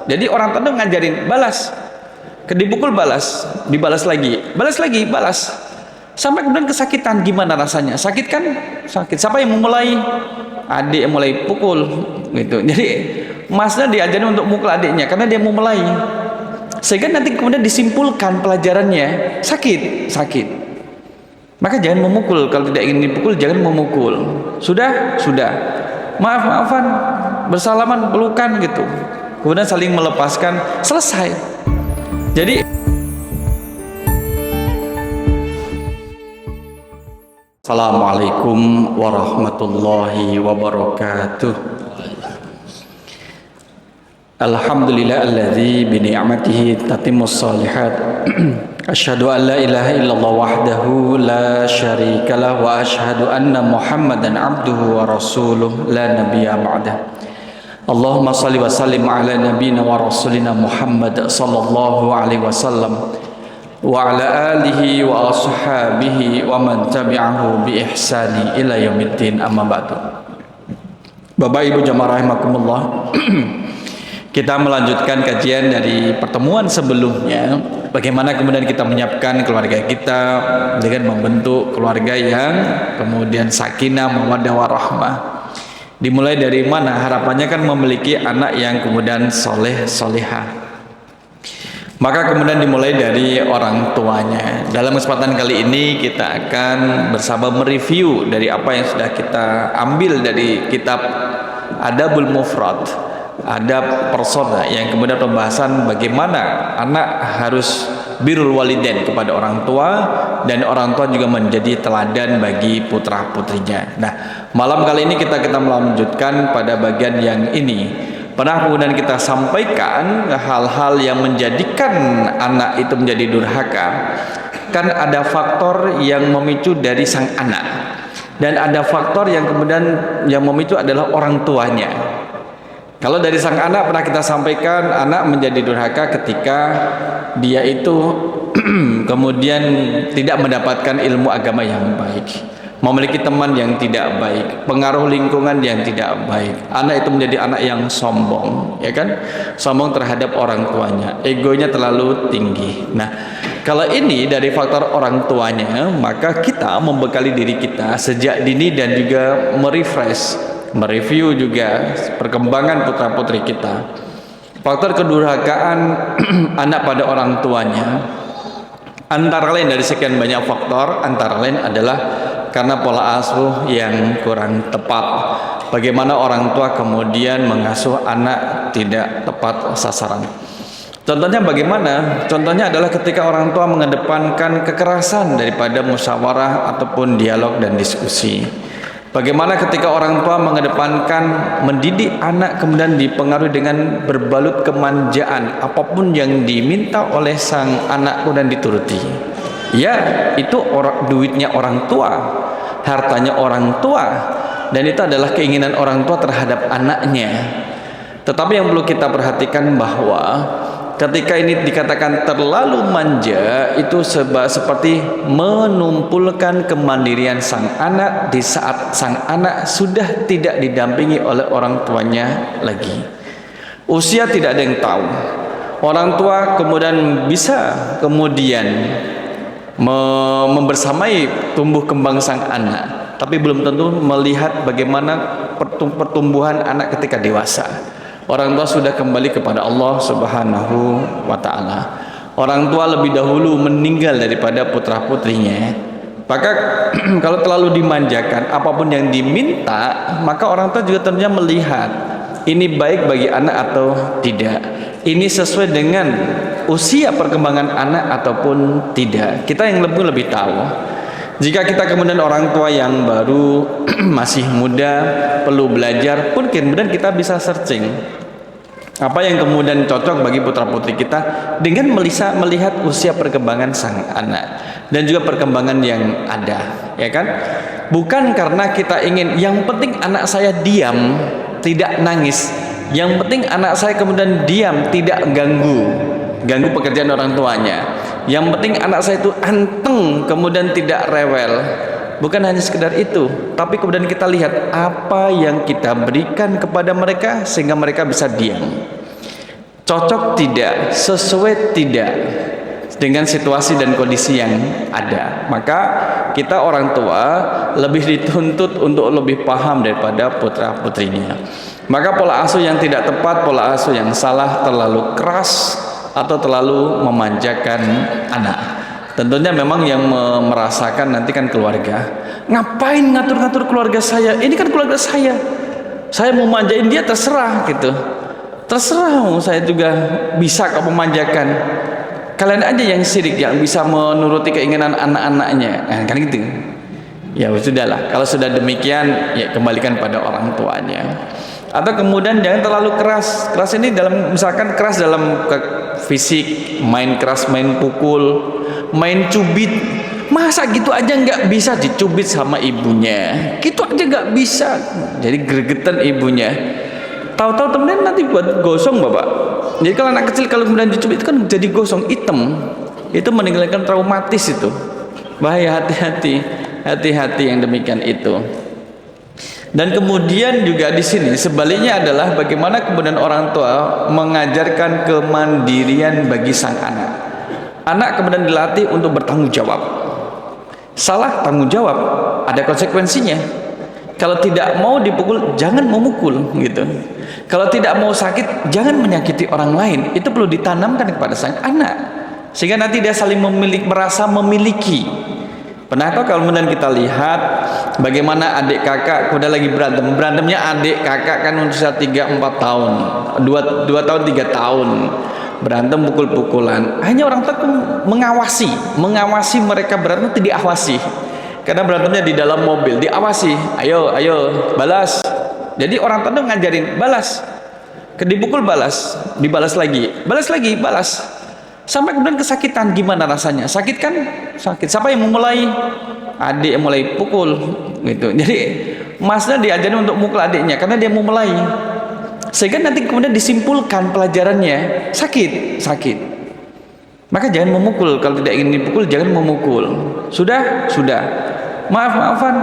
Jadi orang tua ngajarin balas, dipukul balas, dibalas lagi, balas, sampai kemudian kesakitan. Gimana rasanya? Sakit kan? Sakit. Siapa yang memulai? Adik yang mulai pukul, gitu. Jadi masnya diajarin untuk mukul adiknya karena dia memulai, sehingga nanti kemudian disimpulkan pelajarannya sakit. Maka jangan memukul. Kalau tidak ingin dipukul, jangan memukul. Sudah. Maafan, bersalaman, pelukan gitu. Kemudian saling melepaskan, selesai. Jadi Assalamualaikum warahmatullahi wabarakatuh. Alhamdulillahilladzi bi ni'matihi tatimmus shalihat. Asyhadu an la ilaha illallah wahdahu la syarikalah wa asyhadu anna Muhammadan abduhu wa rasuluh la nabiyya ba'dah. Allahumma shalli wa sallim ala nabiyyina wa rasulina Muhammad sallallahu alaihi wasallam wa ala alihi wa ashabihi wa man tabi'ahu bi ihsani ila yaumiddin, amma ba'du. Bapak Ibu jamaah rahimakumullah. Kita melanjutkan kajian dari pertemuan sebelumnya, bagaimana kemudian kita menyiapkan keluarga kita dengan membentuk keluarga yang kemudian sakinah, mawaddah warahmah. Dimulai dari mana? Harapannya kan memiliki anak yang kemudian soleh solehah. Maka kemudian dimulai dari orang tuanya. Dalam kesempatan kali ini kita akan bersama mereview dari apa yang sudah kita ambil dari kitab Adabul Mufrad, adab persona, yang kemudian pembahasan bagaimana anak harus birrul walidain kepada orang tua, dan orang tua juga menjadi teladan bagi putra putrinya. Nah, malam kali ini kita melanjutkan pada bagian yang ini. Pernah kemudian kita sampaikan hal-hal yang menjadikan anak itu menjadi durhaka. Kan ada faktor yang memicu dari sang anak, dan ada faktor yang kemudian yang memicu adalah orang tuanya. Kalau dari sang anak pernah kita sampaikan, anak menjadi durhaka ketika dia itu kemudian tidak mendapatkan ilmu agama yang baik, memiliki teman yang tidak baik, pengaruh lingkungan yang tidak baik. Anak itu menjadi anak yang sombong, ya kan? Sombong terhadap orang tuanya, egonya terlalu tinggi. Nah, kalau ini dari faktor orang tuanya, maka kita membekali diri kita sejak dini dan juga mereview juga perkembangan putra putri kita. Faktor kedurhakaan anak pada orang tuanya antara lain dari sekian banyak faktor, antara lain adalah karena pola asuh yang kurang tepat. Bagaimana orang tua kemudian mengasuh anak tidak tepat sasaran. Contohnya bagaimana? Contohnya adalah ketika orang tua mengedepankan kekerasan daripada musyawarah ataupun dialog dan diskusi. Bagaimana ketika orang tua mengedepankan mendidik anak kemudian dipengaruhi dengan berbalut kemanjaan, apapun yang diminta oleh sang anak kemudian dituruti. Ya, itu duitnya orang tua, hartanya orang tua, dan itu adalah keinginan orang tua terhadap anaknya. Tetapi yang perlu kita perhatikan bahwa ketika ini dikatakan terlalu manja, itu seperti menumpulkan kemandirian sang anak di saat sang anak sudah tidak didampingi oleh orang tuanya lagi. Usia tidak ada yang tahu. Orang tua kemudian bisa kemudian membersamai tumbuh kembang sang anak, tapi belum tentu melihat bagaimana pertumbuhan anak ketika dewasa. Orang tua sudah kembali kepada Allah Subhanahu wa ta'ala. Orang tua lebih dahulu meninggal daripada putra putrinya. Maka kalau terlalu dimanjakan apapun yang diminta, maka orang tua juga tentunya melihat ini baik bagi anak atau tidak, ini sesuai dengan usia perkembangan anak ataupun tidak. Kita yang lebih tahu. Jika kita kemudian orang tua yang baru masih muda, perlu belajar, pun kemudian kita bisa searching apa yang kemudian cocok bagi putra putri kita dengan melihat usia perkembangan sang anak dan juga perkembangan yang ada, ya kan? Bukan karena kita ingin yang penting anak saya diam, tidak nangis, yang penting anak saya kemudian diam, tidak ganggu pekerjaan orang tuanya, yang penting anak saya itu anteng kemudian tidak rewel. Bukan hanya sekedar itu, tapi kemudian kita lihat apa yang kita berikan kepada mereka sehingga mereka bisa diam. cocok tidak, sesuai tidak dengan situasi dan kondisi yang ada. Maka kita orang tua lebih dituntut untuk lebih paham daripada putra-putrinya. Maka pola asuh yang tidak tepat, pola asuh yang salah, terlalu keras atau terlalu memanjakan anak. Tentunya memang yang merasakan nanti kan keluarga. Ngapain ngatur-ngatur keluarga saya? Ini kan keluarga saya. Saya mau manjain dia terserah gitu. Terserah, saya juga bisa kok memanjakan. Kalian aja yang sirik, yang bisa menuruti keinginan anak-anaknya, nah, kan gitu. Ya sudahlah, kalau sudah demikian ya kembalikan pada orang tuanya. Atau kemudian jangan terlalu keras. Keras ini dalam, misalkan keras dalam fisik, main keras, main pukul, main cubit. Masa gitu aja nggak bisa dicubit sama ibunya? Gitu aja nggak bisa. Jadi gregetan ibunya. Tahu-tahu temennya nanti buat gosong bapak. Jadi kalau anak kecil kalau kemudian dicubit itu kan jadi gosong, hitam. Itu meninggalkan traumatis itu. Bahaya, hati-hati. Hati-hati yang demikian itu. Dan kemudian juga di sini sebaliknya adalah bagaimana kemudian orang tua mengajarkan kemandirian bagi sang anak. Anak kemudian dilatih untuk bertanggung jawab. Salah tanggung jawab, ada konsekuensinya. Kalau tidak mau dipukul, jangan memukul gitu. Kalau tidak mau sakit, jangan menyakiti orang lain. Itu perlu ditanamkan kepada sang anak, sehingga nanti dia saling merasa memiliki. Pernah tahu kalau kemudian kita lihat bagaimana adik kakak kemudian lagi berantemnya adik kakak kan usia 3-4 tahun, 2 tahun 3 tahun berantem pukul-pukulan. Hanya orang tua mengawasi mereka berantem, tidak diawasi. Karena berantemnya di dalam mobil, diawasi, ayo balas. Jadi orang tua ngajarin balas, dipukul balas, dibalas lagi, balas, sampai kemudian kesakitan. Gimana rasanya? Sakit kan? Sakit. Siapa yang memulai? Adik yang mulai pukul, gitu. Jadi masnya diajarin untuk mukul adiknya karena dia memulai, sehingga nanti kemudian disimpulkan pelajarannya sakit. Maka jangan memukul. Kalau tidak ingin dipukul, jangan memukul. Sudah. Maafan,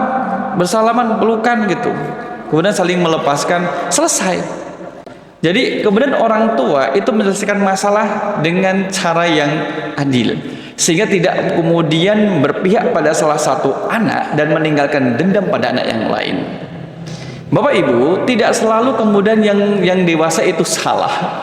bersalaman, pelukan gitu. Kemudian saling melepaskan, selesai. Jadi kemudian orang tua itu menyelesaikan masalah dengan cara yang adil, sehingga tidak kemudian berpihak pada salah satu anak dan meninggalkan dendam pada anak yang lain. Bapak Ibu, tidak selalu kemudian yang dewasa itu salah.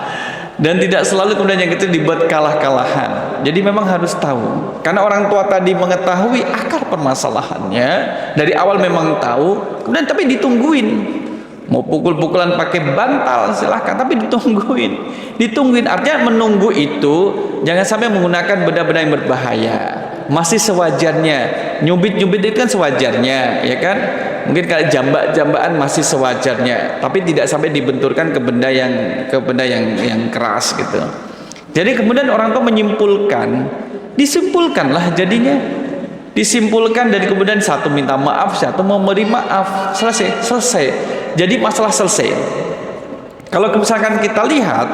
Dan tidak selalu kemudian yang itu dibuat kalah-kalahan. Jadi memang harus tahu. Karena orang tua tadi mengetahui akar permasalahannya, dari awal memang tahu, kemudian tapi ditungguin. Mau pukul-pukulan pakai bantal silahkan, tapi ditungguin. Artinya menunggu itu jangan sampai menggunakan benda-benda yang berbahaya. Masih sewajarnya. Nyubit-nyubit itu kan sewajarnya, ya kan? Mungkin kalau jambak-jambakan masih sewajarnya, tapi tidak sampai dibenturkan ke benda yang keras gitu. Jadi kemudian orang tua disimpulkanlah jadinya. Disimpulkan dan kemudian satu minta maaf, satu mau memberi maaf, selesai. Jadi masalah selesai. Kalau misalkan kita lihat,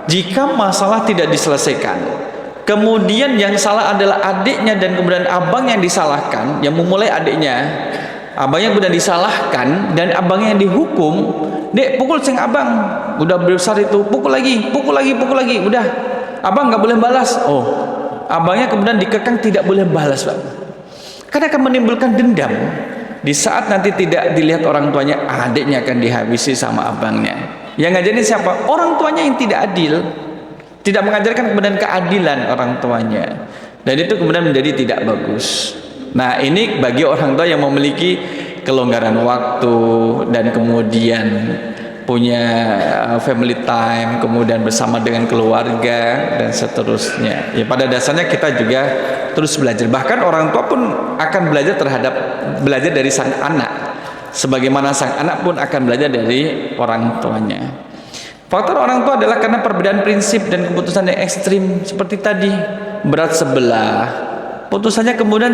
jika masalah tidak diselesaikan, kemudian yang salah adalah adiknya dan kemudian abang yang disalahkan, yang memulai adiknya, abangnya kemudian disalahkan dan abangnya yang dihukum. Dek, pukul sing abang, udah besar itu, pukul lagi, udah, abang nggak boleh balas. Oh, abangnya kemudian dikekang tidak boleh balas, Pak. Karena akan menimbulkan dendam. Di saat nanti tidak dilihat orang tuanya, adiknya akan dihabisi sama abangnya. Yang ngajarin siapa? Orang tuanya yang tidak adil, tidak mengajarkan kemudian keadilan orang tuanya, dan itu kemudian menjadi tidak bagus. Nah, ini bagi orang tua yang memiliki kelonggaran waktu dan kemudian punya family time, kemudian bersama dengan keluarga dan seterusnya. Ya, pada dasarnya kita juga terus belajar. Bahkan orang tua pun akan belajar dari sang anak, sebagaimana sang anak pun akan belajar dari orang tuanya. Faktor orang tua adalah karena perbedaan prinsip dan keputusan yang ekstrim seperti tadi, berat sebelah. Putusannya kemudian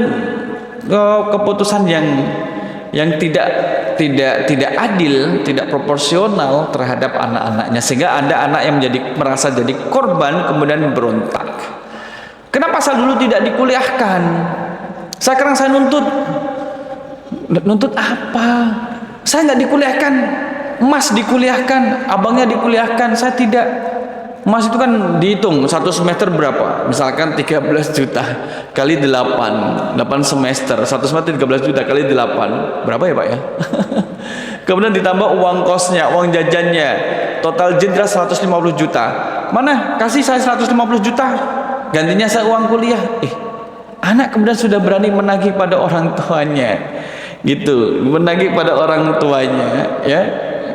keputusan yang tidak adil, tidak proporsional terhadap anak-anaknya, sehingga ada anak yang merasa jadi korban kemudian berontak. Kenapa saya dulu tidak dikuliahkan? Sekarang saya nuntut apa? Saya nggak dikuliahkan, Mas dikuliahkan, abangnya dikuliahkan, saya tidak. Emas itu kan dihitung satu semester berapa? Misalkan 13 juta kali 8 semester. Satu semester 13 juta kali 8. Berapa ya Pak ya? Kemudian ditambah uang kosnya, uang jajannya. Total jendera 150 juta. Mana? Kasih saya 150 juta. Gantinya saya uang kuliah. Anak kemudian sudah berani menagih pada orang tuanya. Gitu, menagih pada orang tuanya ya,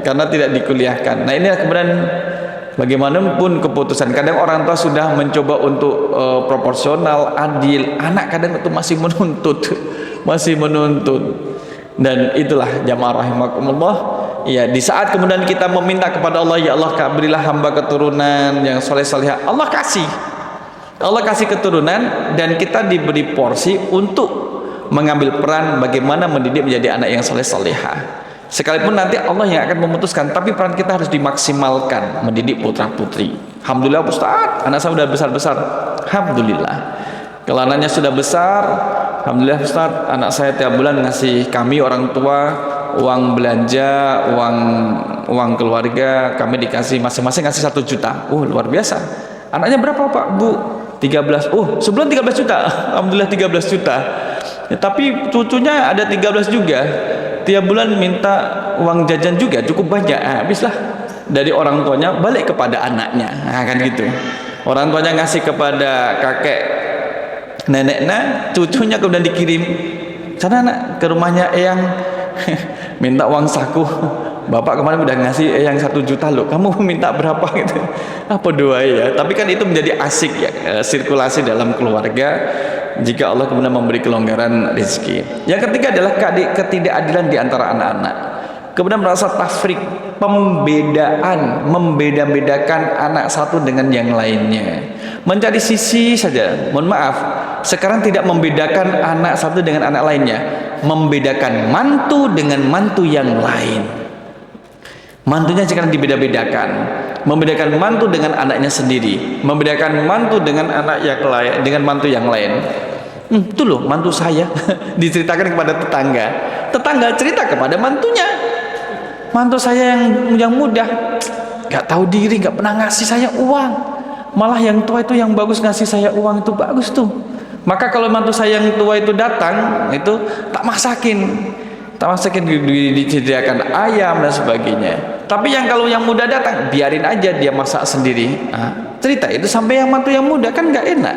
karena tidak dikuliahkan. Nah, ini kemudian bagaimanapun keputusan, kadang orang tua sudah mencoba untuk proporsional, adil, anak kadang itu masih menuntut. Dan itulah jamaah rahimakumullah, ya, di saat kemudian kita meminta kepada Allah, ya Allah berilah hamba keturunan yang soleh-solehah, Allah kasih keturunan, dan kita diberi porsi untuk mengambil peran bagaimana mendidik menjadi anak yang soleh-solehah. Sekalipun nanti Allah yang akan memutuskan, tapi peran kita harus dimaksimalkan mendidik putra putri. Alhamdulillah Ustaz, anak saya sudah besar-besar. Alhamdulillah. Kalau anaknya sudah besar, alhamdulillah Ustaz, anak saya tiap bulan ngasih kami orang tua uang belanja, uang keluarga, kami dikasih masing-masing ngasih 1 juta. Luar biasa. Anaknya berapa Pak, Bu? 13. Sebulan 13 juta. Alhamdulillah 13 juta. Ya, tapi cucunya ada 13 juga. Tiap bulan minta uang jajan juga cukup banyak. Habislah dari orang tuanya balik kepada anaknya. Kan gitu. Orang tuanya ngasih kepada kakek neneknya, cucunya kemudian dikirim. Sana nak ke rumahnya Eyang minta uang saku. Bapak kemarin udah ngasih Eyang 1 juta loh. Kamu minta berapa gitu? Apa doa ya? Tapi kan itu menjadi asik ya, sirkulasi dalam keluarga. Jika Allah kemudian memberi kelonggaran rezeki. Yang ketiga adalah ketidakadilan di antara anak-anak. Kemudian merasa tafrik, membeda-bedakan anak satu dengan yang lainnya. Mencari sisi saja. Mohon maaf, sekarang tidak membedakan anak satu dengan anak lainnya, membedakan mantu dengan mantu yang lain. Mantunya sekarang dibeda-bedakan, membedakan mantu dengan anaknya sendiri, membedakan mantu dengan anak yang lain, dengan mantu yang lain. Itu loh mantu saya. Diceritakan kepada tetangga cerita kepada mantunya, mantu saya yang muda nggak tahu diri, nggak pernah ngasih saya uang, malah yang tua itu yang bagus ngasih saya uang, itu bagus tuh. Maka kalau mantu saya yang tua itu datang, itu tak masakin disediakan ayam dan sebagainya. Tapi kalau yang muda datang, biarin aja dia masak sendiri. Cerita itu sampai yang mantu yang muda, kan nggak enak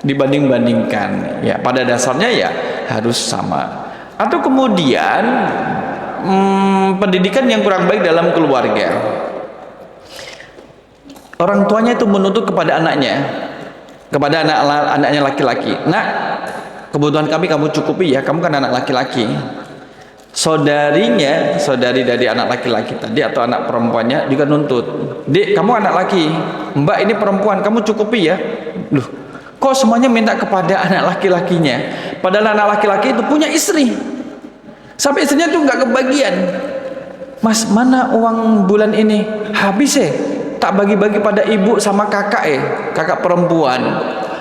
dibanding-bandingkan. Ya, pada dasarnya ya harus sama. Atau kemudian pendidikan yang kurang baik dalam keluarga. Orang tuanya itu menuntut kepada anaknya, kepada anaknya laki-laki. Nak, kebutuhan kami kamu cukupi ya, kamu kan anak laki-laki. Saudari dari anak laki-laki tadi atau anak perempuannya juga nuntut, Dek, kamu anak laki, Mbak ini perempuan, kamu cukupi ya. Loh, kok semuanya minta kepada anak laki-lakinya, padahal anak laki-laki itu punya istri, sampai istrinya tuh nggak kebagian. Mas, mana uang bulan ini? Habis tak bagi-bagi pada ibu sama kakak perempuan.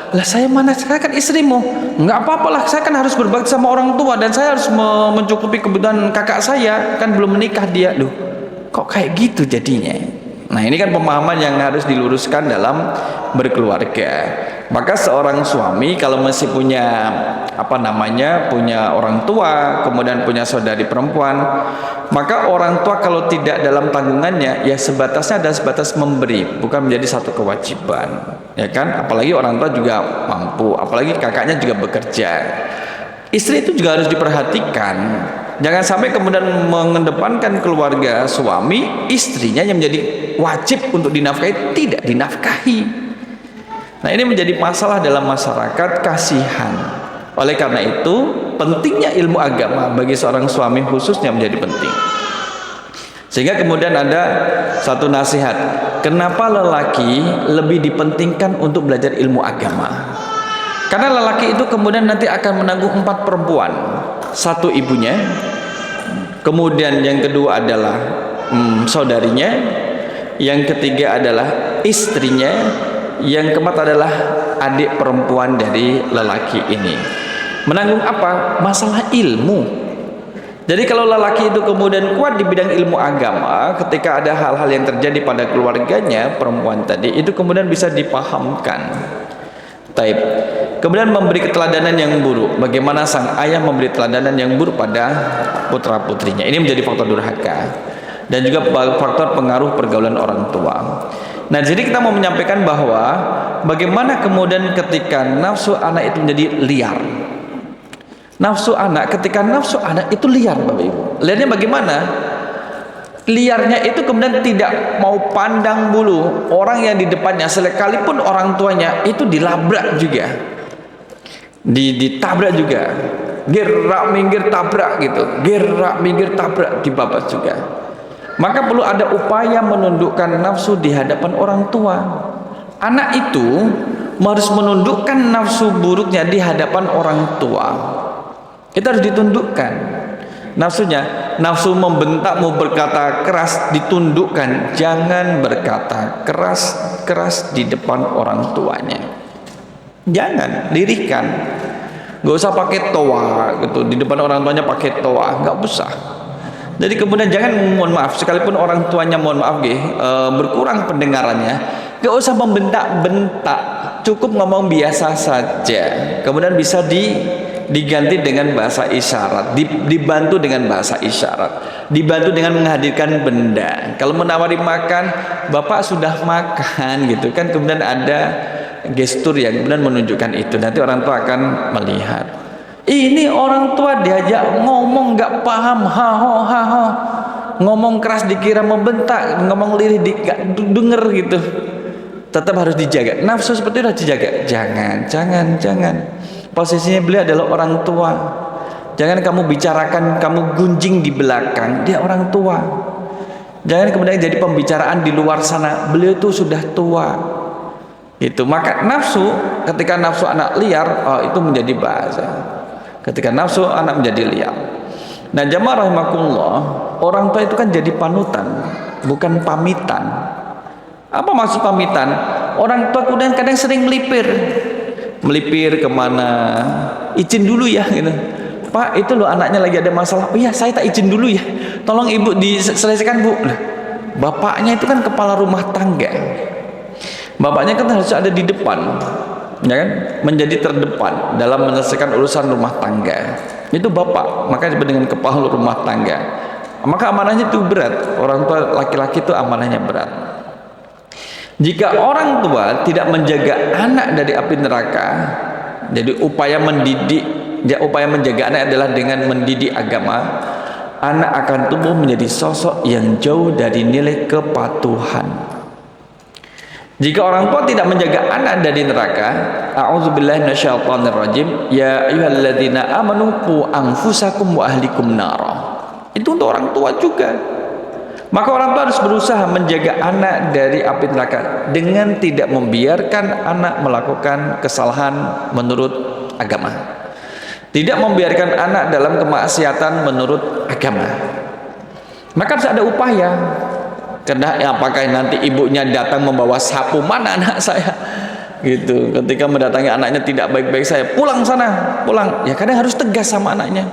Lah saya mana, saya kan istrimu. Nggak apa-apalah, saya kan harus berbakti sama orang tua, dan saya harus mencukupi kebutuhan kakak saya, kan belum menikah dia. Loh, kok kayak gitu jadinya? Nah, ini kan pemahaman yang harus diluruskan dalam berkeluarga. Maka seorang suami kalau masih punya punya orang tua, kemudian punya saudari perempuan, maka orang tua kalau tidak dalam tanggungannya, ya sebatasnya ada sebatas memberi, bukan menjadi satu kewajiban, ya kan? Apalagi orang tua juga mampu, apalagi kakaknya juga bekerja. Istri itu juga harus diperhatikan. Jangan sampai kemudian mengedepankan keluarga suami, istrinya yang menjadi wajib untuk dinafkahi tidak dinafkahi. Nah, ini menjadi masalah dalam masyarakat, kasihan. Oleh karena itu, pentingnya ilmu agama bagi seorang suami khususnya menjadi penting. Sehingga kemudian ada satu nasihat, kenapa lelaki lebih dipentingkan untuk belajar ilmu agama? Karena lelaki itu kemudian nanti akan menanggung 4 perempuan, 1 ibunya, kemudian yang kedua adalah saudarinya, yang ketiga adalah istrinya, yang keempat adalah adik perempuan dari lelaki ini. Menanggung apa? Masalah ilmu. Jadi kalau lelaki itu kemudian kuat di bidang ilmu agama, ketika ada hal-hal yang terjadi pada keluarganya, perempuan tadi itu kemudian bisa dipahamkan. Taib. Kemudian memberi keteladanan yang buruk. Bagaimana sang ayah memberi keteladanan yang buruk pada putra-putrinya. Ini menjadi faktor durhaka. Dan juga faktor pengaruh pergaulan orang tua. Nah, jadi kita mau menyampaikan bahwa bagaimana kemudian ketika nafsu anak itu menjadi liar. Nafsu anak, ketika nafsu anak itu liar, Bapak Ibu. Liarnya bagaimana? Liarnya itu kemudian tidak mau pandang bulu orang yang di depannya, sekalipun orang tuanya itu dilabrak juga, ditabrak juga, gerak minggir tabrak gitu, gerak minggir tabrak, dibabas juga. Maka perlu ada upaya menundukkan nafsu di hadapan orang tua. Anak itu harus menundukkan nafsu buruknya di hadapan orang tua. Itu harus ditundukkan nafsunya. Nafsu membentak, mau berkata keras, ditundukkan. Jangan berkata keras di depan orang tuanya. Jangan, lirihkan. Gak usah pakai toa gitu, di depan orang tuanya pakai toa, gak usah. Jadi kemudian jangan, mohon maaf, sekalipun orang tuanya mohon maaf berkurang pendengarannya, gak usah membentak-bentak, cukup ngomong biasa saja. Kemudian bisa diganti dengan bahasa isyarat, dibantu dengan bahasa isyarat, dibantu dengan menghadirkan benda. Kalau menawari makan, bapak sudah makan gitu kan, kemudian ada gestur yang kemudian menunjukkan itu, nanti orang tua akan melihat. Ini orang tua diajak ngomong gak paham, ha-ho, ngomong keras dikira membentak, ngomong lirih denger gitu. Tetap harus dijaga, nafsu seperti itu harus dijaga. Jangan. Posisinya beliau adalah orang tua. Jangan kamu bicarakan, kamu gunjing di belakang, dia orang tua. Jangan kemudian jadi pembicaraan di luar sana, beliau itu sudah tua. Itu maka nafsu, ketika nafsu anak liar, itu menjadi bahasa. Ketika nafsu anak menjadi liar. Nah, jamaah rahimakumullah, orang tua itu kan jadi panutan, bukan pamitan. Apa maksud pamitan? Orang tua kemudian kadang sering melipir kemana, izin dulu ya gitu. Pak, itu loh anaknya lagi ada masalah. Oh iya, saya tak izin dulu ya, tolong ibu diselesaikan bu. Nah, bapaknya itu kan kepala rumah tangga. Bapaknya kan harus ada di depan, ya kan, menjadi terdepan dalam menyelesaikan urusan rumah tangga. Itu bapak, maka disebut dengan kepala rumah tangga. Maka amanahnya itu berat. Orang tua laki-laki itu amanahnya berat. Jika orang tua tidak menjaga anak dari api neraka, jadi upaya menjaga anak adalah dengan mendidik agama. Anak akan tumbuh menjadi sosok yang jauh dari nilai kepatuhan. Jika orang tua tidak menjaga anak dari neraka, a'udzubillahi minasyaitonirrajim, ya ayyuhalladzina amanu qu anfusakum wa ahlikum nara. Itu untuk orang tua juga. Maka orang tua harus berusaha menjaga anak dari api neraka dengan tidak membiarkan anak melakukan kesalahan menurut agama. Tidak membiarkan anak dalam kemaksiatan menurut agama. Maka harus ada upaya. Karena apakah nanti ibunya datang membawa sapu, mana anak saya gitu, ketika mendatangi anaknya tidak baik-baik, saya pulang sana, pulang ya, kadang harus tegas sama anaknya.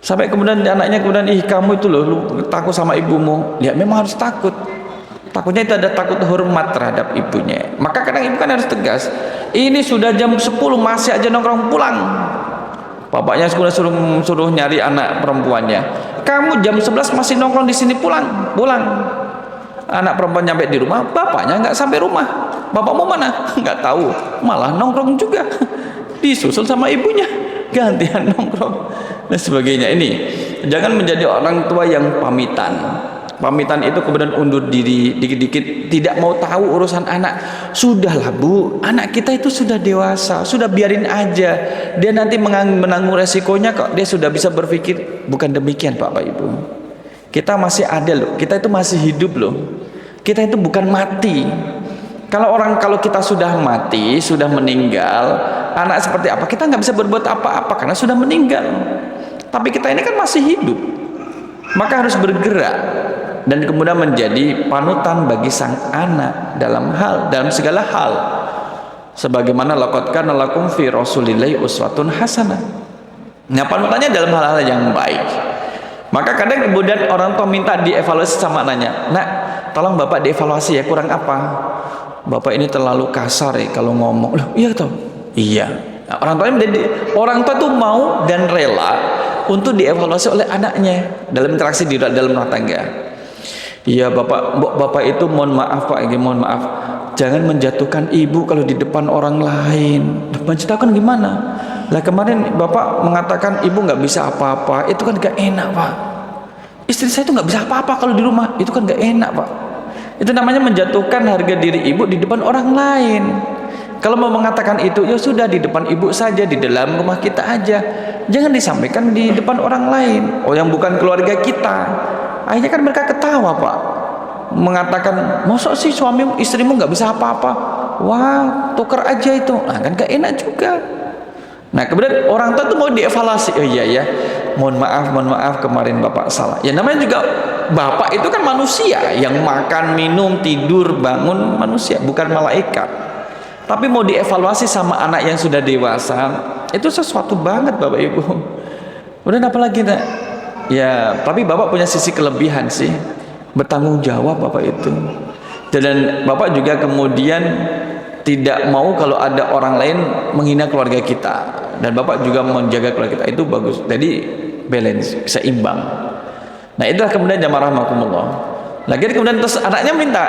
Sampai kemudian anaknya kemudian, ih kamu itu loh, lu takut sama ibumu. Ya memang harus takut. Takutnya itu ada takut hormat terhadap ibunya. Maka kadang ibu kan harus tegas. Ini sudah jam 10 masih aja nongkrong, pulang. Bapaknya suruh nyari anak perempuannya. Kamu jam 11 masih nongkrong di sini, pulang. Anak perempuan nyampe di rumah, bapaknya nggak sampai rumah. Bapakmu mana? Nggak tahu. Malah nongkrong juga. Disusul sama ibunya, gantian nongkrong dan sebagainya. Ini jangan menjadi orang tua yang pamitan. Pamitan itu kemudian undur diri dikit-dikit, tidak mau tahu urusan anak. Sudahlah bu, anak kita itu sudah dewasa, sudah biarin aja. Dia nanti menanggung resikonya kok. Dia sudah bisa berpikir. Bukan demikian Bapak Ibu. Kita masih ada loh, kita itu masih hidup loh. Kita itu bukan mati. Kalau kita sudah mati, sudah meninggal, anak seperti apa? Kita nggak bisa berbuat apa-apa karena sudah meninggal. Tapi kita ini kan masih hidup. Maka harus bergerak dan kemudian menjadi panutan bagi sang anak dalam segala hal. Sebagaimana laqad kana lakum fi rasulillahi uswatun hasanah. Nah, panutannya dalam hal-hal yang baik. Maka kadang kemudian orang tua minta dievaluasi sama anaknya. Nak, tolong bapak dievaluasi ya, kurang apa? Bapak ini terlalu kasar ya kalau ngomong. Loh, iya toh? Iya. Nah, orang tua tuh mau dan rela untuk dievaluasi oleh anaknya dalam interaksi di dalam rumah tangga. Iya bapak itu mohon maaf pak, mohon maaf, jangan menjatuhkan ibu kalau di depan orang lain. Menjatuhkan gimana? Lah kemarin bapak mengatakan ibu nggak bisa apa-apa, itu kan gak enak pak. Istri saya itu nggak bisa apa-apa kalau di rumah, itu kan gak enak pak. Itu namanya menjatuhkan harga diri ibu di depan orang lain. Kalau mau mengatakan itu, ya sudah di depan ibu saja, di dalam rumah kita aja. Jangan disampaikan di depan orang lain. Oh, yang bukan keluarga kita. Akhirnya kan mereka ketawa pak, mengatakan, masa sih suamimu, istrimu nggak bisa apa-apa? Wah, tuker aja itu. Nah kan gak enak juga. Nah kemudian orang tua tuh mau dievaluasi. Oh iya ya, mohon maaf kemarin bapak salah. Ya namanya juga bapak itu kan manusia yang makan, minum, tidur, bangun, manusia, bukan malaikat. Tapi mau dievaluasi sama anak yang sudah dewasa, itu sesuatu banget bapak ibu. Kemudian apa lagi nak? Ya tapi bapak punya sisi kelebihan sih, bertanggung jawab bapak itu. Dan bapak juga kemudian tidak mau kalau ada orang lain menghina keluarga kita, dan bapak juga menjaga keluarga kita, itu bagus. Jadi balance, seimbang. Nah itulah kemudian jamaah rahimakumullah. Lagi kemudian terus anaknya minta,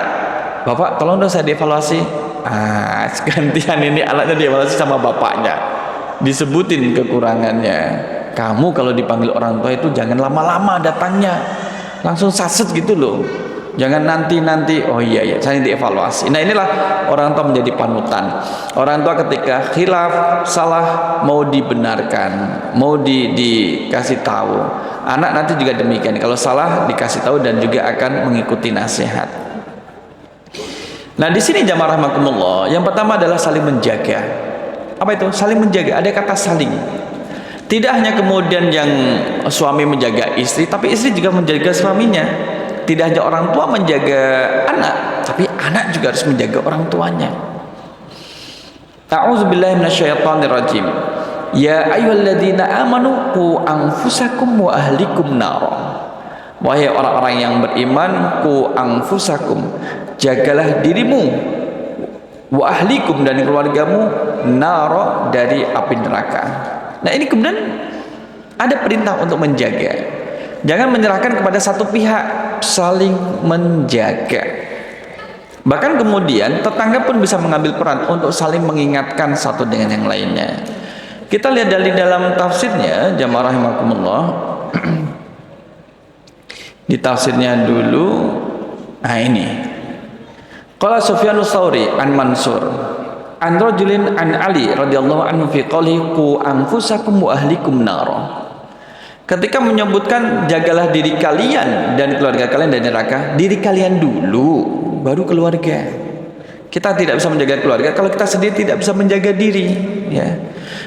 bapak tolong dong saya dievaluasi. Gantian ini anaknya dievaluasi sama bapaknya, disebutin kekurangannya. Kamu kalau dipanggil orang tua itu jangan lama-lama datangnya, langsung saset gitu loh. Jangan nanti. Oh iya saya dievaluasi. Nah inilah orang tua menjadi panutan. Orang tua ketika khilaf, salah, mau dibenarkan, mau dikasih tahu. Anak nanti juga demikian. Kalau salah dikasih tahu dan juga akan mengikuti nasihat. Nah di sini jamaah rahimakumullah, yang pertama adalah saling menjaga. Apa itu? Saling menjaga. Ada kata saling. Tidak hanya kemudian yang suami menjaga istri, tapi istri juga menjaga suaminya. Tidak hanya orang tua menjaga anak, tapi anak juga harus menjaga orang tuanya. A'udzubillahi minasyaitonirrajim. Ya ayyuhalladzina amanu qu anfusakum wa ahlikum nar. Wahai orang-orang yang beriman, qu anfusakum, jagalah dirimu, wa ahlikum, dan keluargamu, nar, dari api neraka. Nah ini kemudian ada perintah untuk menjaga. Jangan menyerahkan kepada satu pihak, saling menjaga. Bahkan kemudian tetangga pun bisa mengambil peran untuk saling mengingatkan satu dengan yang lainnya. Kita lihat dari dalam tafsirnya, jamaah rahimakumullah. Di tafsirnya dulu, nah ini. Qala Sufyanus Tsauri an Mansur an rajulin an Ali radhiyallahu anhu fi qawlihi qu anfusakum wa ahlikum nar. Ketika menyebutkan jagalah diri kalian dan keluarga kalian dari neraka, diri kalian dulu baru keluarga. Kita tidak bisa menjaga keluarga kalau kita sendiri tidak bisa menjaga diri, ya.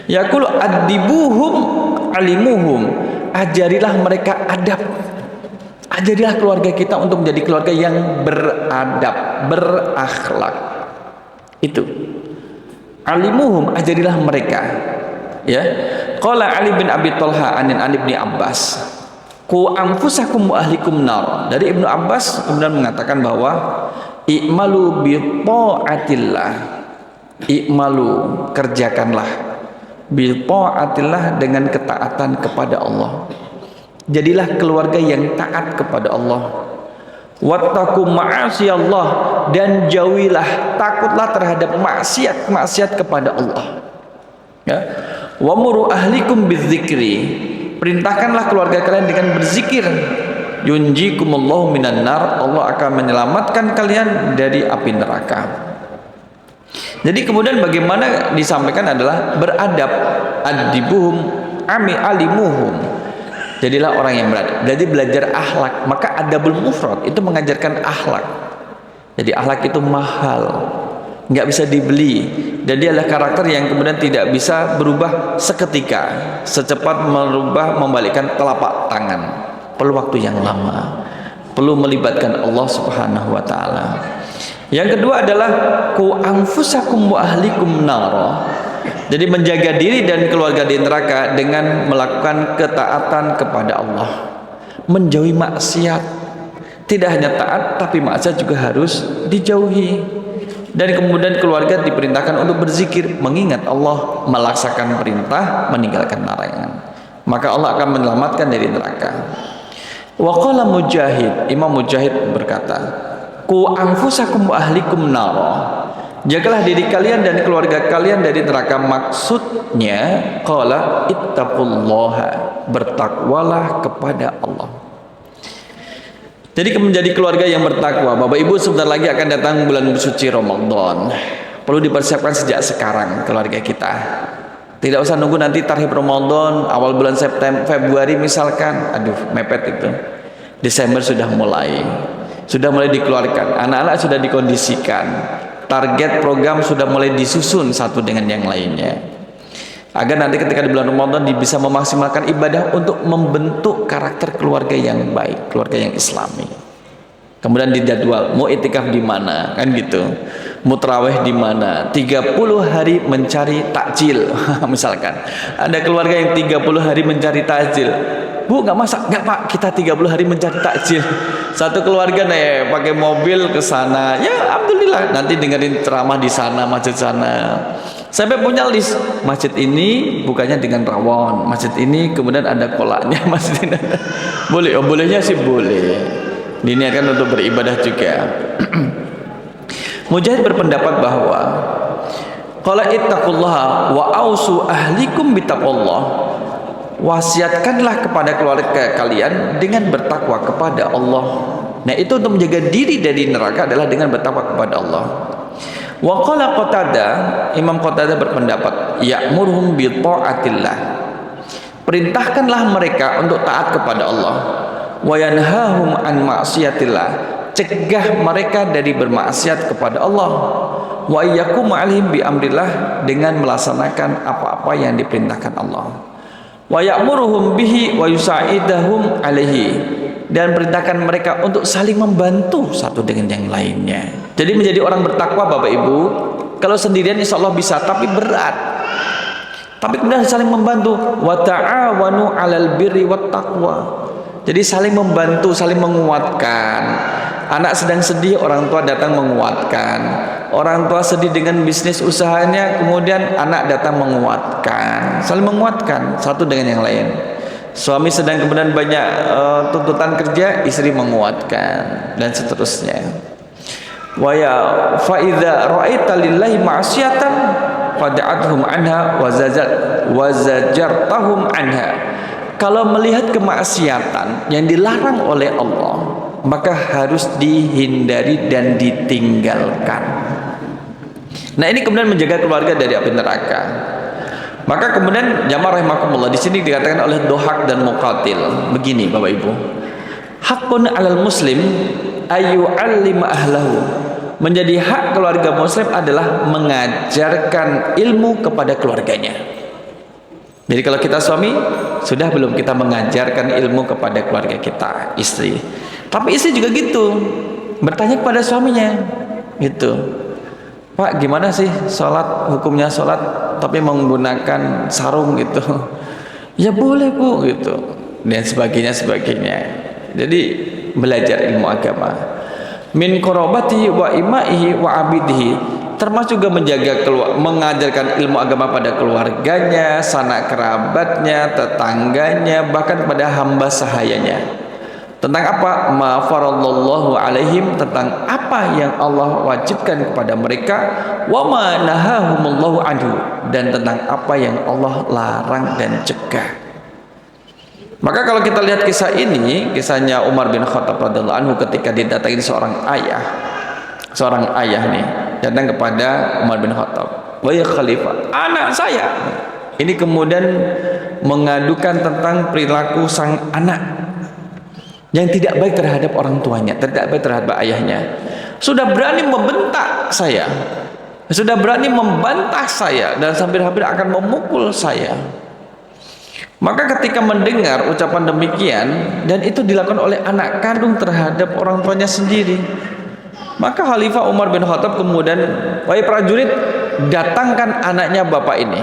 Yaqulu adibuhum alimuhum, ajarilah mereka adab. Ajarilah keluarga kita untuk menjadi keluarga yang beradab, berakhlak. Itu. Alimuhum, ajarilah mereka, ya. Qala Ali bin Abi Thalha an Ibnu Abbas, qu anfusakum wa ahlikum nar. Dari Ibnu Abbas kemudian mengatakan bahwa i'malu bi taatillah, i'malu, kerjakanlah, bi taatillah, dengan ketaatan kepada Allah. Jadilah keluarga yang taat kepada Allah. Wattaqu ma'asiyallah, dan jauhilah, takutlah terhadap maksiat kepada Allah, ya. Wa muru ahlikum bidzikri, perintahkanlah keluarga kalian dengan berzikir. Yunjikumullahu minan nar, Allah akan menyelamatkan kalian dari api neraka. Jadi kemudian bagaimana disampaikan adalah beradab, adibuhum alimuhum. Jadilah orang yang beradab. Jadi belajar akhlak. Maka adabul mufrad itu mengajarkan akhlak. Jadi akhlak itu mahal, nggak bisa dibeli, dan dia adalah karakter yang kemudian tidak bisa berubah seketika, secepat membalikkan telapak tangan. Perlu waktu yang lama, perlu melibatkan Allah Subhanahu wa taala. Yang kedua adalah qu anfusakum wa ahlikum nar. Jadi menjaga diri dan keluarga di neraka dengan melakukan ketaatan kepada Allah. menjauhi maksiat. Tidak hanya taat, tapi maksiat juga harus dijauhi. Dan kemudian keluarga diperintahkan untuk berzikir, mengingat Allah, melaksanakan perintah, meninggalkan larangan. Maka Allah akan menyelamatkan dari neraka. Wa qala Mujahid, Imam Mujahid berkata, "Qu anfusakum wa ahlikum nara." Jagalah diri kalian dan keluarga kalian dari neraka. Maksudnya, qala ittaqullaha, bertakwalah kepada Allah. Jadi menjadi keluarga yang bertakwa. Bapak Ibu, sebentar lagi akan datang bulan suci Ramadan. Perlu dipersiapkan sejak sekarang keluarga kita. Tidak usah nunggu nanti tarhib Ramadan awal bulan September, Februari misalkan. Aduh, mepet itu. Desember sudah mulai dikeluarkan. Anak-anak sudah dikondisikan. Target program sudah mulai disusun satu dengan yang lainnya. Agar nanti ketika di bulan Ramadan bisa memaksimalkan ibadah untuk membentuk karakter keluarga yang baik, keluarga yang islami. Kemudian dijadwal, mau itikaf di mana, kan gitu. Mau tarawih di mana? 30 hari mencari takjil. Misalkan ada keluarga yang 30 hari mencari takjil. Bu, nggak masak? Nggak Pak, kita 30 hari mencari takjil. Satu keluarga nih pakai mobil ke sana. Ya, alhamdulillah. Nanti dengerin ceramah di sana, masjid sana. Sampai punya list, masjid ini bukannya dengan rawon, masjid ini kemudian ada kolaknya, masjid ini ada. Boleh, oh bolehnya sih boleh. Diniatkan untuk beribadah juga. Mujahid berpendapat bahwa qala ittaqullaha wa ausu ahlikum bittaqullah. Wasiatkanlah kepada keluarga kalian dengan bertakwa kepada Allah. Nah, itu untuk menjaga diri dari neraka adalah dengan bertakwa kepada Allah. Wa qala Qatadah, Imam Qatadah berpendapat, ya'muruhum bi ta'atillah. Perintahkanlah mereka untuk taat kepada Allah. Wa yanhahum an ma'siyatillah. Cegah mereka dari bermaksiat kepada Allah. Wa iyyakum alaihim bi amrillah, dengan melaksanakan apa-apa yang diperintahkan Allah. Wa ya'muruhum bihi wa yusa'idahum alaihi, dan perintahkan mereka untuk saling membantu satu dengan yang lainnya. Jadi menjadi orang bertakwa Bapak Ibu, kalau sendirian insya Allah bisa, tapi berat. Tapi kemudian saling membantu. Wa ta'awanu 'alal birri wat taqwa. Jadi saling membantu, saling menguatkan. Anak sedang sedih, orang tua datang menguatkan. Orang tua sedih dengan bisnis usahanya, kemudian anak datang menguatkan. Saling menguatkan satu dengan yang lain. Suami sedang kemudian banyak tuntutan kerja, istri menguatkan, dan seterusnya. Wa ya fa idza ra'aita lillahi ma'siyatan fad'athum anha wa zajartahum anha. Kalau melihat kemaksiatan yang dilarang oleh Allah, maka harus dihindari dan ditinggalkan. Nah, ini kemudian menjaga keluarga dari api neraka. Maka kemudian jamaah rahimakumullah, di sini dikatakan oleh Dohak dan Muqatil begini Bapak Ibu. Haqqun 'alal muslim ayyu'allima ahlahu. Menjadi hak keluarga muslim adalah mengajarkan ilmu kepada keluarganya. Jadi kalau kita suami, sudah belum kita mengajarkan ilmu kepada keluarga kita, istri. Tapi istri juga gitu, bertanya kepada suaminya gitu. Pak, gimana sih sholat, hukumnya sholat tapi menggunakan sarung gitu? Ya boleh Bu gitu, dan sebagainya. Jadi belajar ilmu agama. Min qarabati wa imaihi wa abidihi, termasuk juga mengajarkan ilmu agama pada keluarganya, sanak kerabatnya, tetangganya, bahkan pada hamba sahayanya. Tentang apa? Ma faradallahu alaihim, tentang apa yang Allah wajibkan kepada mereka, wa ma nahahumullahu anhu, dan tentang apa yang Allah larang dan cegah. Maka kalau kita lihat kisah ini, kisahnya Umar bin Khattab radhiyallahu anhu ketika didatangi seorang ayah nih datang kepada Umar bin Khattab, wahai khalifah, anak saya ini kemudian mengadukan tentang perilaku sang anak yang tidak baik terhadap orang tuanya, tidak baik terhadap ayahnya. Sudah berani membentak saya, sudah berani membantah saya, dan hampir-hampir akan memukul saya. Maka ketika mendengar ucapan demikian, dan itu dilakukan oleh anak kandung terhadap orang tuanya sendiri, maka Khalifah Umar bin Khattab kemudian, wahai prajurit, datangkan anaknya bapak ini,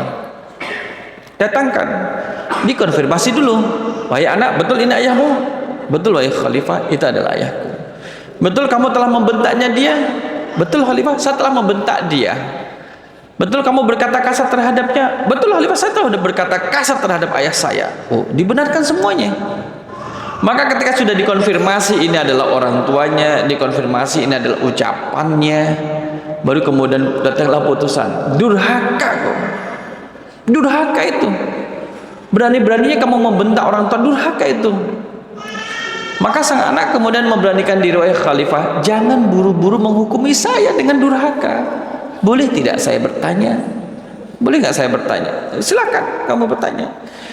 datangkan, dikonfirmasi dulu, wahai anak, betul ini ayahmu? Betul wahai khalifah, itu adalah ayahku. Betul kamu telah membentaknya dia? Betul khalifah, saya telah membentak dia. Betul kamu berkata kasar terhadapnya? Betul khalifah, saya telah berkata kasar terhadap ayah saya. Oh, dibenarkan semuanya. Maka ketika sudah dikonfirmasi ini adalah orang tuanya, dikonfirmasi ini adalah ucapannya, baru kemudian datanglah putusan. Durhaka kok. Durhaka itu. Berani-beraninya kamu membentak orang tua, durhaka itu. Maka sang anak kemudian memberanikan diri, wahai khalifah, jangan buru-buru menghukumi saya dengan durhaka. Boleh tidak saya bertanya? Boleh nggak saya bertanya? Silakan kamu bertanya.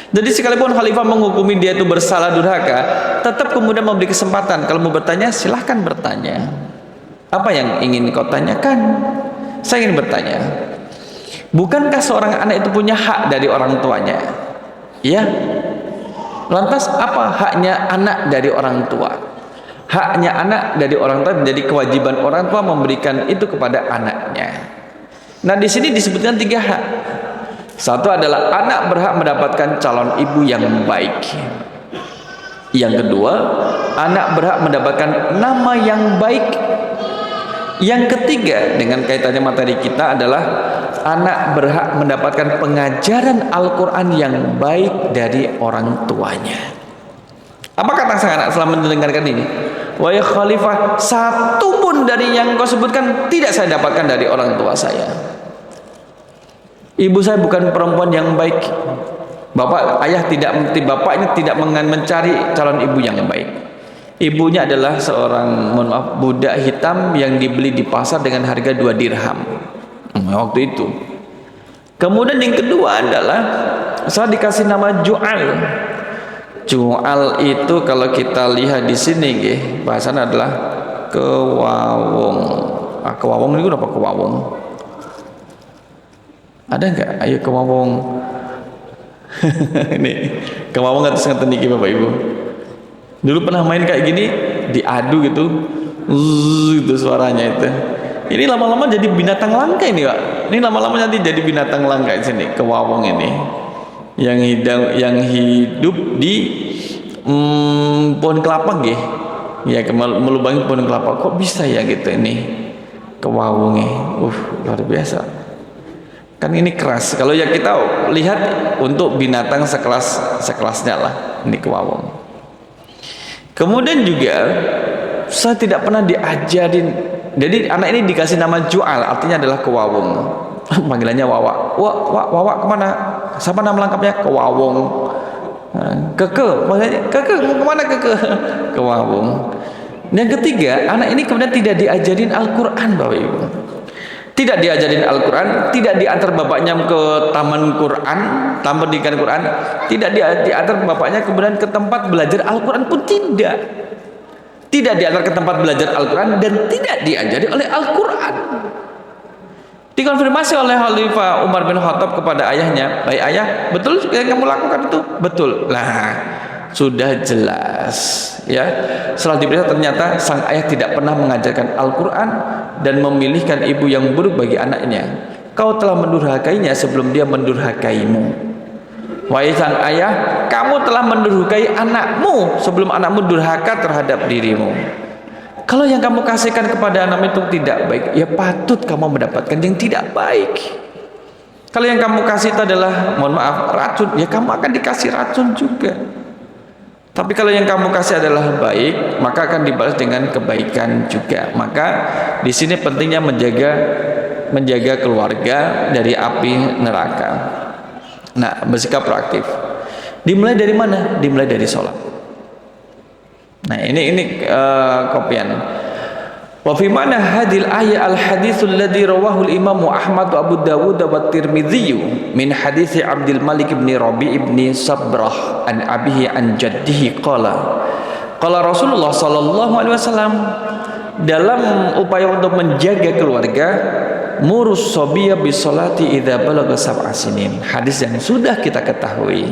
Jadi sekalipun khalifah menghukumi dia itu bersalah durhaka, tetap kemudian memberi kesempatan. Kalau mau bertanya, silahkan bertanya. Apa yang ingin kau tanyakan? Saya ingin bertanya, bukankah seorang anak itu punya hak dari orang tuanya? Ya. Lantas apa haknya anak dari orang tua? Haknya anak dari orang tua menjadi kewajiban orang tua memberikan itu kepada anaknya. Nah, di sini disebutkan 3 hak. Satu adalah anak berhak mendapatkan calon ibu yang baik. Yang kedua, anak berhak mendapatkan nama yang baik. Yang ketiga, dengan kaitannya materi kita adalah anak berhak mendapatkan pengajaran Al-Quran yang baik dari orang tuanya. Apa kata sang anak setelah mendengarkan ini? Wahai khalifah, satu pun dari yang kau sebutkan tidak saya dapatkan dari orang tua saya. Ibu saya bukan perempuan yang baik. Bapaknya tidak mencari calon ibu yang baik. Ibunya adalah seorang, mohon maaf, budak hitam yang dibeli di pasar dengan harga 2 dirham waktu itu. Kemudian yang kedua adalah saya dikasih nama Ju'al. Ju'al itu kalau kita lihat di sini, bahasanya adalah kewawong. Kewawong itu apa kewawong? Ada enggak? Ayo kewawong. Ini kewawong atas ngeten niki Bapak Ibu. Dulu pernah main kayak gini, diadu gitu, gitu suaranya itu. Ini lama-lama jadi binatang langka ini, Pak. Ini lama-lama nanti jadi binatang langka di sini, kewawong ini. Yang hidup di pohon kelapa, nggih. Ya, melubangi pohon kelapa. Kok bisa ya gitu ini kewawongnya? Luar biasa. Kan ini keras. Kalau ya kita lihat untuk binatang sekelasnya lah, ini kewawong. Kemudian juga saya tidak pernah diajarin. Jadi anak ini dikasih nama Ju'al, artinya adalah kewawong. Panggilannya Wawa. Wawa kemana? Siapa nama lengkapnya? Kewawong. Keke, maksudnya Keke kemana Keke? Kewawong. Yang ketiga, anak ini kemudian tidak diajarin Al-Quran, Bapak Ibu. Tidak diajarin Al-Quran, tidak diantar bapaknya ke taman Quran, taman pendidikan Quran, tidak diantar bapaknya kemudian ke tempat belajar Al-Quran pun tidak. Tidak diantar ke tempat belajar Al-Quran dan tidak diajari oleh Al-Quran. Dikonfirmasi oleh Khalifah Umar bin Khattab kepada ayahnya, baik ayah, betul yang kamu lakukan itu? Betul. Lah, sudah jelas ya. Setelah diperiksa ternyata sang ayah tidak pernah mengajarkan Al-Quran dan memilihkan ibu yang buruk bagi anaknya. Kau telah mendurhakainya sebelum dia mendurhakaimu. Wahai sang ayah, kamu telah mendurhakai anakmu sebelum anakmu durhaka terhadap dirimu. Kalau yang kamu kasihkan kepada anak itu tidak baik, ya patut kamu mendapatkan yang tidak baik. Kalau yang kamu kasih itu adalah, mohon maaf, racun, ya kamu akan dikasih racun juga. Tapi kalau yang kamu kasih adalah baik, maka akan dibalas dengan kebaikan juga. Maka di sini pentingnya menjaga keluarga dari api neraka. Nah, bersikap proaktif. Dimulai dari mana? Dimulai dari sholat. Nah, ini kopian. Wa fi mana hadil ayat al-haditsul ladzi rawahu al-Imam Ahmad wa Abu Dawud wa Tirmidzi min hadits Abdul Malik bin Rabi' bin Sabrah an abihi an jaddihi qala Rasulullah sallallahu alaihi wasallam dalam upaya untuk menjaga keluarga, murus sobiya bisolati idza balagha sab'a sinin. Hadis yang sudah kita ketahui.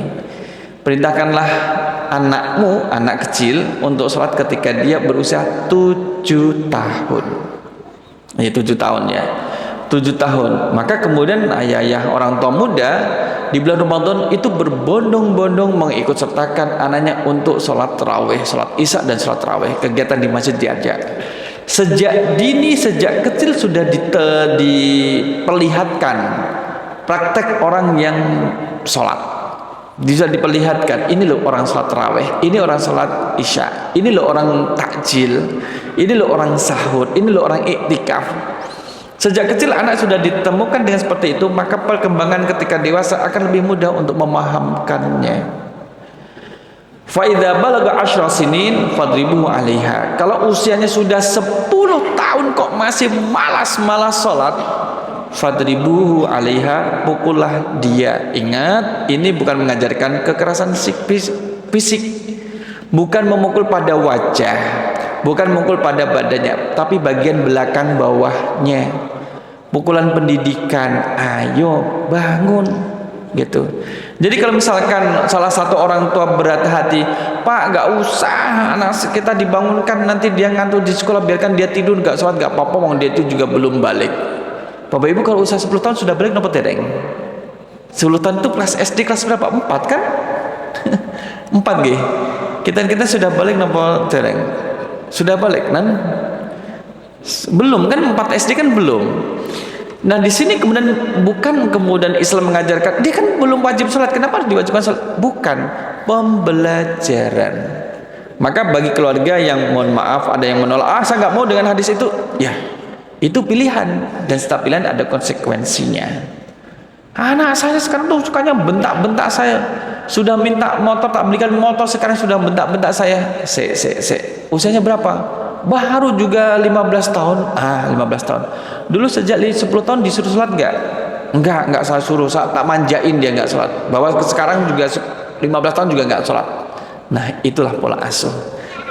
Perintahkanlah anakmu, anak kecil, untuk sholat ketika dia berusia 7 tahun. Ya, 7 tahun ya. 7 tahun. Maka kemudian ayah-ayah orang tua muda di bulan Ramadan itu berbondong-bondong mengikut sertakan anaknya untuk sholat tarawih, sholat isya dan sholat tarawih. Kegiatan di masjid diajak. Sejak dini, sejak kecil sudah diperlihatkan praktek orang yang sholat. Bisa diperlihatkan, ini loh orang sholat tarawih, ini orang sholat isya, ini loh orang takjil, ini loh orang sahur, ini loh orang iktikaf. Sejak kecil anak sudah ditemukan dengan seperti itu, maka perkembangan ketika dewasa akan lebih mudah untuk memahamkannya. Fa idza balagha 10 sinin fadribuhu 'alaiha. Kalau usianya sudah 10 tahun kok masih malas-malas salat, fadribuhu 'alaiha, pukullah dia. Ingat, ini bukan mengajarkan kekerasan fisik. Bukan memukul pada wajah, bukan memukul pada badannya, tapi bagian belakang bawahnya. Pukulan pendidikan, ayo bangun gitu. Jadi kalau misalkan salah satu orang tua berat hati, Pak nggak usah anak kita dibangunkan, nanti dia ngantuk di sekolah, biarkan dia tidur, nggak sholat nggak apa-apa, wong dia itu juga belum balik. Bapak Ibu kalau usia 10 tahun sudah balik nopo tereng? 10 tahun itu kelas SD kelas berapa? 4 kan? 4 G. Kita sudah balik nopo tereng? Sudah balik nan? Belum kan, 4 SD kan belum. Nah di sini kemudian bukan kemudian Islam mengajarkan dia kan belum wajib sholat, kenapa harus diwajibkan sholat? Bukan, pembelajaran. Maka bagi keluarga yang mohon maaf ada yang menolak, saya nggak mau dengan hadis itu, ya itu pilihan, dan setiap pilihan ada konsekuensinya. Anak saya sekarang tuh sukanya bentak-bentak saya, sudah minta motor tak belikan motor, sekarang sudah bentak-bentak saya. Usianya berapa? Baru juga 15 tahun. 15 tahun. Dulu sejak 10 tahun disuruh sholat enggak? Enggak saya suruh, saya tak manjain dia enggak sholat. Bahwa sekarang juga 15 tahun juga enggak sholat. Nah, itulah pola asuh.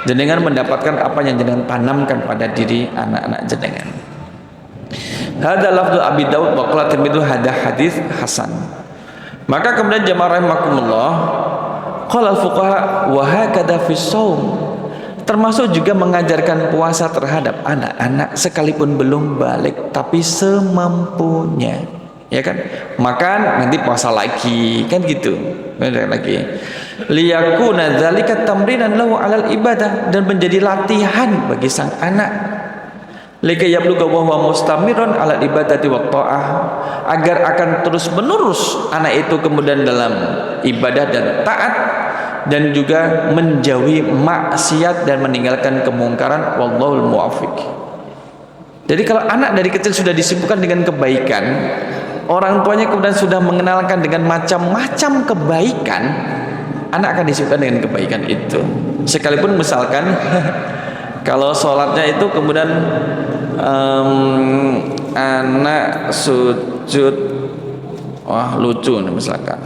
Jenengan mendapatkan apa yang jenengan tanamkan pada diri anak-anak jenengan. Hadza lafdhu Abi Daud wa qala Tirmidzi hadza hadis hasan. Maka kemudian jamaah rahimakumullah, qala al-fuqaha wa hakadha fi shaum. Termasuk juga mengajarkan puasa terhadap anak-anak sekalipun belum balik, tapi semampunya, ya kan? Makan nanti puasa lagi, kan gitu. Benar lagi. Liyakuna dzalika tamrinan lahu 'alal ibadah, dan menjadi latihan bagi sang anak. Lika yabluga wa huwa mustamirun 'alal ibadati wa ta'ah, agar akan terus menerus anak itu kemudian dalam ibadah dan taat, dan juga menjauhi maksiat dan meninggalkan kemungkaran. Wallahul muwaffiq. Jadi kalau anak dari kecil sudah disibukkan dengan kebaikan, orang tuanya kemudian sudah mengenalkan dengan macam-macam kebaikan, anak akan disibukkan dengan kebaikan itu. Sekalipun misalkan kalau sholatnya itu kemudian anak sujud, wah lucu nih misalkan.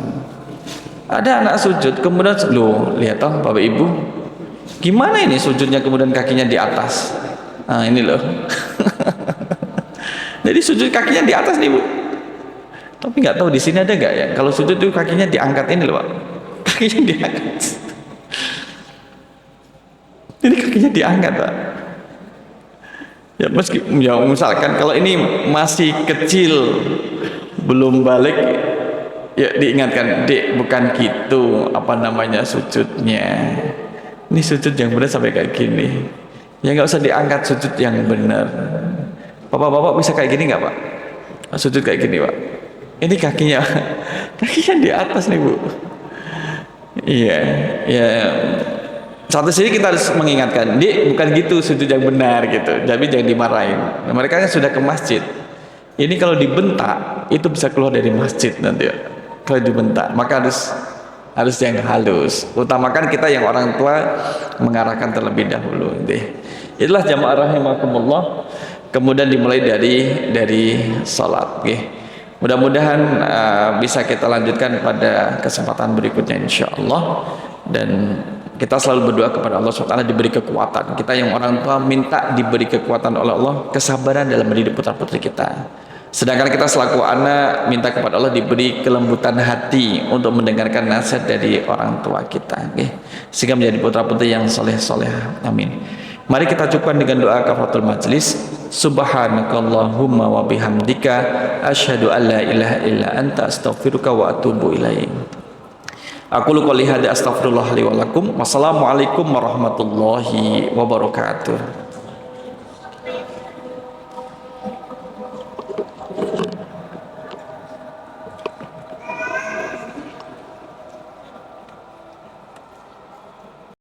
Ada anak sujud, kemudian loh lihat toh Bapak Ibu, gimana ini sujudnya kemudian kakinya di atas. Nah ini loh. Jadi sujud kakinya di atas nih Bu. Tapi nggak tahu di sini ada nggak ya? Kalau sujud itu kakinya diangkat ini loh Pak. Kakinya diangkat. Ini kakinya diangkat Pak. Ya meski ya misalkan kalau ini masih kecil belum balik, ya diingatkan, Dek bukan gitu apa namanya sujudnya, ini sujud yang benar sampai kayak gini, ya nggak usah diangkat sujud yang benar. Bapak-bapak bisa kayak gini nggak Pak? Sujud kayak gini Pak, ini kakinya di atas nih Bu. Iya ya, satu sisi kita harus mengingatkan, Dek bukan gitu sujud yang benar gitu, tapi jangan dimarahin. Nah, mereka kan sudah ke masjid, ini kalau dibentak itu bisa keluar dari masjid nanti ya. Kalau dibentak, maka harus yang halus. Utamakan kita yang orang tua mengarahkan terlebih dahulu. Itulah jamaah rahimakumullah. Kemudian dimulai dari salat. Mudah-mudahan bisa kita lanjutkan pada kesempatan berikutnya insyaallah. Dan kita selalu berdoa kepada Allah SWT diberi kekuatan. Kita yang orang tua minta diberi kekuatan oleh Allah, kesabaran dalam mendidik putra-putri kita. Sedangkan kita selaku anak minta kepada Allah diberi kelembutan hati untuk mendengarkan nasihat dari orang tua kita, sehingga menjadi putra putri yang soleh soleh. Amin. Mari kita cukupkan dengan doa kafaratul majlis. Subhanakallahumma wa bihamdika asyhadu an la ilaha illa anta astaghfiruka wa atubu ilaik. Aku qouli hadza astaghfirullah li wa lakum. Wassalamualaikum warahmatullahi wabarakatuh.